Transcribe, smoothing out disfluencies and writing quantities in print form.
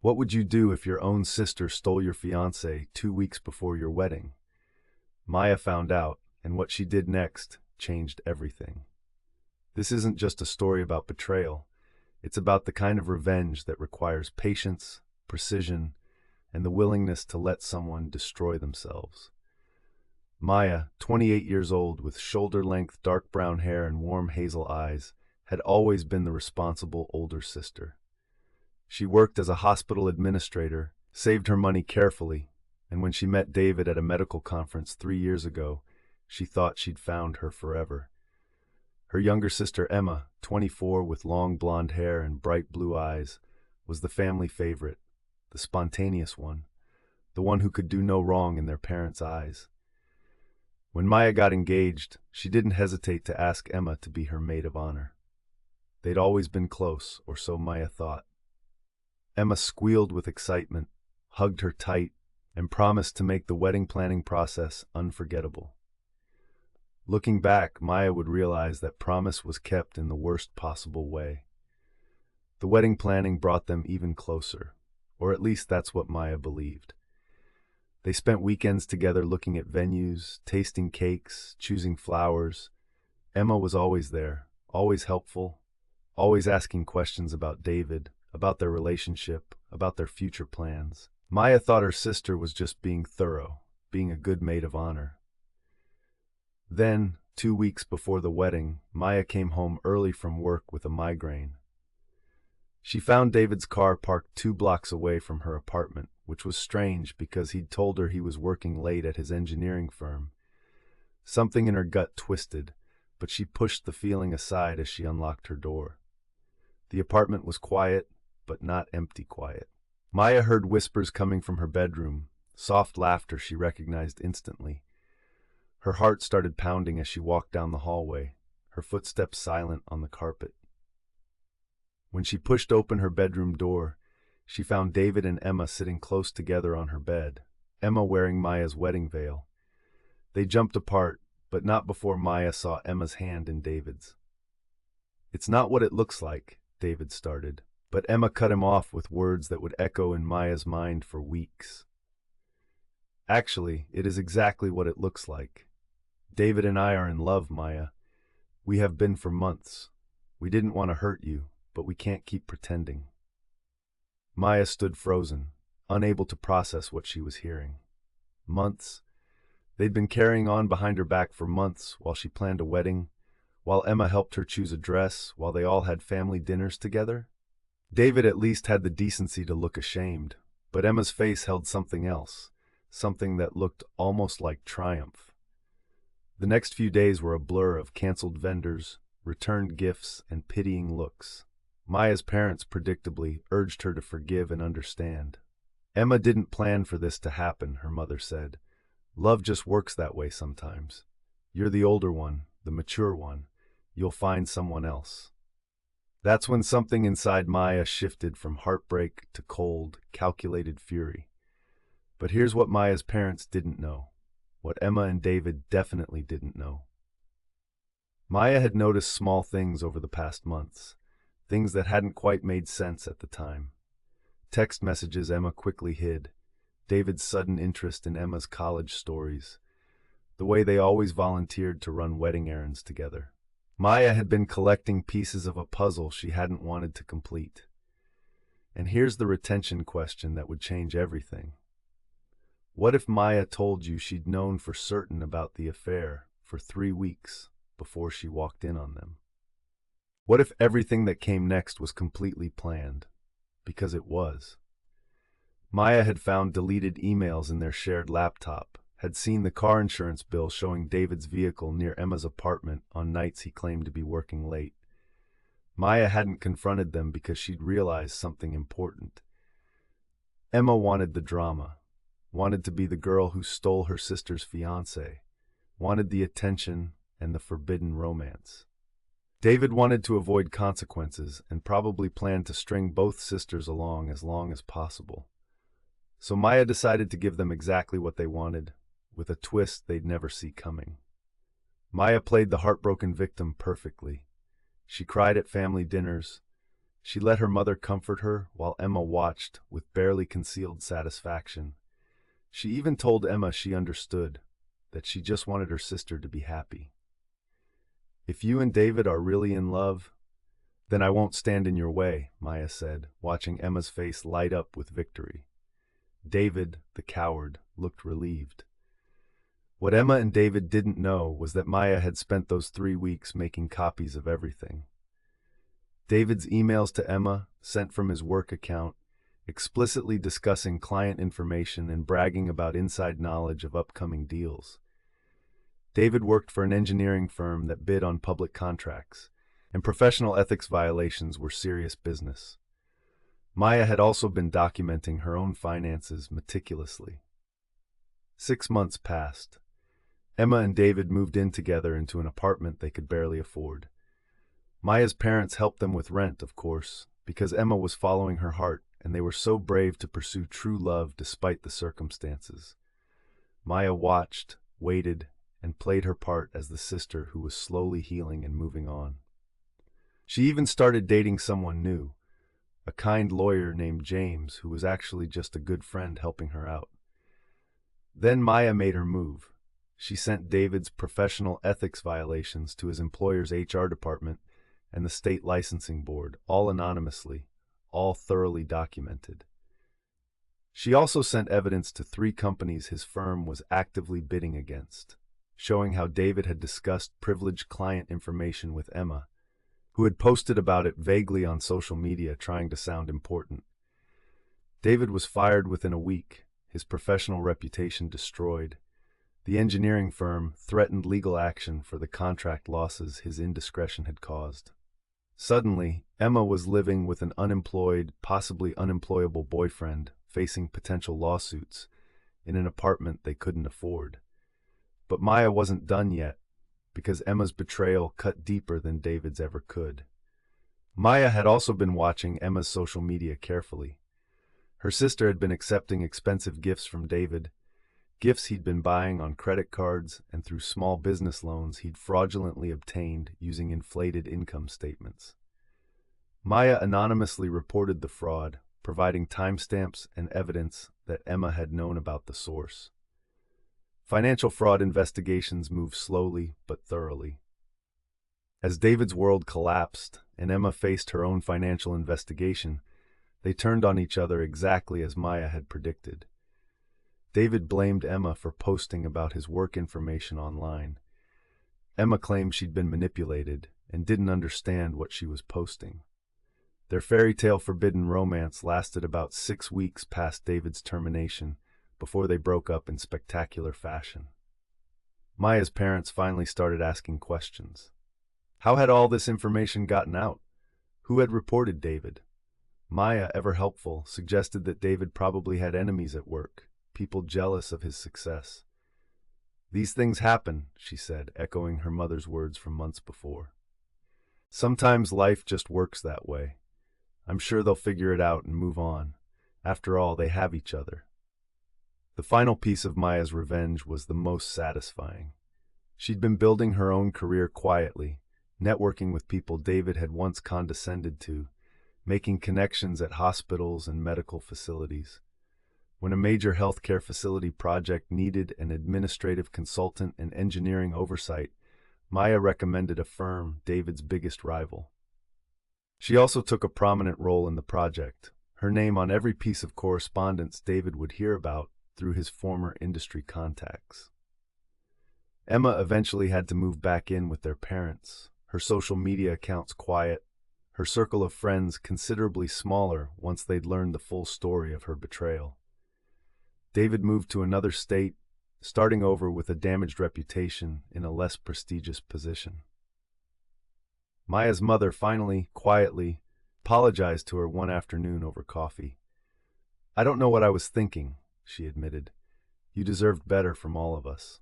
What would you do if your own sister stole your fiancé 2 weeks before your wedding? Maya found out, and what she did next changed everything. This isn't just a story about betrayal. It's about the kind of revenge that requires patience, precision, and the willingness to let someone destroy themselves. Maya, 28 years old with shoulder-length dark brown hair and warm hazel eyes, had always been the responsible older sister. She worked as a hospital administrator, saved her money carefully, and when she met David at a medical conference 3 years ago, she thought she'd found her forever. Her younger sister Emma, 24 with long blonde hair and bright blue eyes, was the family favorite, the spontaneous one, the one who could do no wrong in their parents' eyes. When Maya got engaged, she didn't hesitate to ask Emma to be her maid of honor. They'd always been close, or so Maya thought. Emma squealed with excitement, hugged her tight, and promised to make the wedding planning process unforgettable. Looking back, Maya would realize that promise was kept in the worst possible way. The wedding planning brought them even closer, or at least that's what Maya believed. They spent weekends together looking at venues, tasting cakes, choosing flowers. Emma was always there, always helpful, always asking questions about David, about their relationship, about their future plans. Maya thought her sister was just being thorough, being a good maid of honor. Then, 2 weeks before the wedding, Maya came home early from work with a migraine. She found David's car parked 2 blocks away from her apartment, which was strange because he'd told her he was working late at his engineering firm. Something in her gut twisted, but she pushed the feeling aside as she unlocked her door. The apartment was quiet, but not empty quiet. Maya heard whispers coming from her bedroom, soft laughter she recognized instantly. Her heart started pounding as she walked down the hallway, her footsteps silent on the carpet. When she pushed open her bedroom door, she found David and Emma sitting close together on her bed, Emma wearing Maya's wedding veil. They jumped apart, but not before Maya saw Emma's hand in David's. "It's not what it looks like," David started, but Emma cut him off with words that would echo in Maya's mind for weeks. "Actually, it is exactly what it looks like. David and I are in love, Maya. We have been for months. We didn't want to hurt you, but we can't keep pretending." Maya stood frozen, unable to process what she was hearing. Months? They'd been carrying on behind her back for months while she planned a wedding, while Emma helped her choose a dress, while they all had family dinners together. David at least had the decency to look ashamed, but Emma's face held something else, something that looked almost like triumph. The next few days were a blur of canceled vendors, returned gifts, and pitying looks. Maya's parents, predictably, urged her to forgive and understand. "Emma didn't plan for this to happen," her mother said. "Love just works that way sometimes. You're the older one, the mature one. You'll find someone else." That's when something inside Maya shifted from heartbreak to cold, calculated fury. But here's what Maya's parents didn't know, what Emma and David definitely didn't know. Maya had noticed small things over the past months, things that hadn't quite made sense at the time. Text messages Emma quickly hid, David's sudden interest in Emma's college stories, the way they always volunteered to run wedding errands together. Maya had been collecting pieces of a puzzle she hadn't wanted to complete. And here's the retention question that would change everything. What if Maya told you she'd known for certain about the affair for 3 weeks before she walked in on them? What if everything that came next was completely planned? Because it was. Maya had found deleted emails in their shared laptop, had seen the car insurance bill showing David's vehicle near Emma's apartment on nights he claimed to be working late. Maya hadn't confronted them because she'd realized something important. Emma wanted the drama, wanted to be the girl who stole her sister's fiancé, wanted the attention and the forbidden romance. David wanted to avoid consequences and probably planned to string both sisters along as possible. So Maya decided to give them exactly what they wanted, with a twist they'd never see coming. Maya played the heartbroken victim perfectly. She cried at family dinners, She let her mother comfort her while Emma watched with barely concealed satisfaction. She even told Emma she understood, that she just wanted her sister to be happy. "If you and David are really in love, then I won't stand in your way," Maya said, watching Emma's face light up with victory. David, the coward, looked relieved. What Emma and David didn't know was that Maya had spent those 3 weeks making copies of everything. David's emails to Emma, sent from his work account, explicitly discussing client information and bragging about inside knowledge of upcoming deals. David worked for an engineering firm that bid on public contracts, and professional ethics violations were serious business. Maya had also been documenting her own finances meticulously. 6 months passed. Emma and David moved in together into an apartment they could barely afford. Maya's parents helped them with rent, of course, because Emma was following her heart, and they were so brave to pursue true love despite the circumstances. Maya watched, waited, and played her part as the sister who was slowly healing and moving on. She even started dating someone new, a kind lawyer named James, who was actually just a good friend helping her out. Then Maya made her move. She sent David's professional ethics violations to his employer's HR department and the state licensing board, all anonymously, all thoroughly documented. She also sent evidence to 3 companies his firm was actively bidding against, showing how David had discussed privileged client information with Emma, who had posted about it vaguely on social media trying to sound important. David was fired within a week, his professional reputation destroyed. The engineering firm threatened legal action for the contract losses his indiscretion had caused. Suddenly, Emma was living with an unemployed, possibly unemployable boyfriend, facing potential lawsuits, in an apartment they couldn't afford. But Maya wasn't done yet, because Emma's betrayal cut deeper than David's ever could. Maya had also been watching Emma's social media carefully. Her sister had been accepting expensive gifts from David, gifts he'd been buying on credit cards and through small business loans he'd fraudulently obtained using inflated income statements. Maya anonymously reported the fraud, providing timestamps and evidence that Emma had known about the source. Financial fraud investigations moved slowly but thoroughly. As David's world collapsed and Emma faced her own financial investigation, they turned on each other exactly as Maya had predicted. David blamed Emma for posting about his work information online. Emma claimed she'd been manipulated and didn't understand what she was posting. Their fairy tale forbidden romance lasted about 6 weeks past David's termination before they broke up in spectacular fashion. Maya's parents finally started asking questions. How had all this information gotten out? Who had reported David? Maya, ever helpful, suggested that David probably had enemies at work, people jealous of his success. "These things happen," she said, echoing her mother's words from months before. "Sometimes life just works that way. I'm sure they'll figure it out and move on. After all, they have each other." The final piece of Maya's revenge was the most satisfying. She'd been building her own career quietly, networking with people David had once condescended to, making connections at hospitals and medical facilities. When a major healthcare facility project needed an administrative consultant and engineering oversight, Maya recommended a firm, David's biggest rival. She also took a prominent role in the project, her name on every piece of correspondence David would hear about through his former industry contacts. Emma eventually had to move back in with their parents, her social media accounts quiet, her circle of friends considerably smaller once they'd learned the full story of her betrayal. David moved to another state, starting over with a damaged reputation in a less prestigious position. Maya's mother finally, quietly, apologized to her one afternoon over coffee. "I don't know what I was thinking," she admitted. "You deserved better from all of us."